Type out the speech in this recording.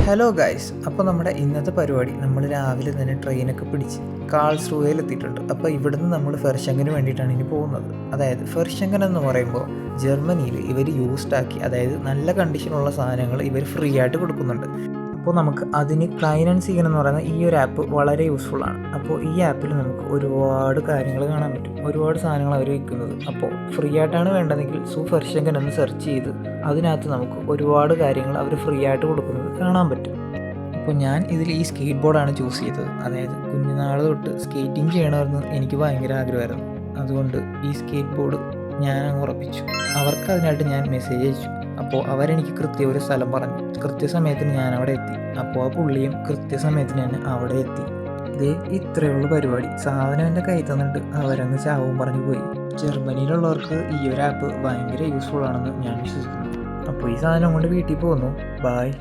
Hello guys, അപ്പോൾ നമ്മുടെ ഇന്നത്തെ പരിപാടി നമ്മൾ രാവിലെ തന്നെ ട്രെയിനൊക്കെ പിടിച്ച് കാൾസ്രൂവയിൽ എത്തിയിട്ടുണ്ട്. അപ്പോൾ ഇവിടുന്ന് നമ്മൾ ഫെർഷങ്കന് വേണ്ടിയിട്ടാണ് ഇനി പോകുന്നത്. അതായത് ഫെർഷങ്കൻ എന്ന് പറയുമ്പോൾ ജർമ്മനിയിൽ ഇവർ യൂസ്ഡ് ആക്കി, അതായത് നല്ല കണ്ടീഷനുള്ള സാധനങ്ങൾ ഇവർ ഫ്രീ ആയിട്ട് കൊടുക്കുന്നുണ്ട്. അപ്പോൾ നമുക്ക് അതിന് ക്ലൈൻ ആൻഡ് സീഗൻ എന്ന് പറയുന്ന ഈ ഒരു ആപ്പ് വളരെ യൂസ്ഫുള്ളാണ്. അപ്പോൾ ഈ ആപ്പിൽ നമുക്ക് ഒരുപാട് കാര്യങ്ങൾ കാണാൻ പറ്റും, ഒരുപാട് സാധനങ്ങൾ അവർ വിൽക്കുന്നത്. അപ്പോൾ ഫ്രീ ആയിട്ടാണ് വേണ്ടതെങ്കിൽ ഫെർഷങ്കൻ എന്ന് സെർച്ച് ചെയ്ത് അതിനകത്ത് നമുക്ക് ഒരുപാട് കാര്യങ്ങൾ അവർ ഫ്രീ ആയിട്ട് കൊടുക്കുന്നത് കാണാൻ പറ്റും. അപ്പോൾ ഞാൻ ഇതിൽ ഈ സ്കേറ്റ് ബോർഡാണ് ചൂസ് ചെയ്തത്. അതായത് കുഞ്ഞുനാൾ തൊട്ട് സ്കേറ്റിംഗ് ചെയ്യണമെന്ന് എനിക്ക് ഭയങ്കര ആഗ്രഹമായിരുന്നു. അതുകൊണ്ട് ഈ സ്കേറ്റ് ബോർഡ് ഞാൻ അങ്ങ് ഉറപ്പിച്ചു. അവർക്ക് അതിനായിട്ട് ഞാൻ മെസ്സേജ് അയച്ചു. അപ്പോൾ അവരെനിക്ക് ഒരു സ്ഥലം പറഞ്ഞു. കൃത്യസമയത്തിന് ഞാൻ അവിടെ എത്തി. അപ്പോൾ ആ പുള്ളിയും കൃത്യസമയത്തിന് തന്നെ അവിടെ എത്തി. ഇതേ ഇത്രയുള്ള പരിപാടി. സാധനം എൻ്റെ കയ്യിൽ തന്നിട്ട് അവരങ്ങ് ചാവും പറഞ്ഞു പോയി. ജർമ്മനിയിലുള്ളവർക്ക് ഈ ഒരു ആപ്പ് ഭയങ്കര യൂസ്ഫുൾ ആണെന്ന് ഞാൻ വിശ്വസിക്കുന്നു. അപ്പോൾ ഈ സാധനം കൊണ്ട് വീട്ടിൽ പോകുന്നു. ബായ്.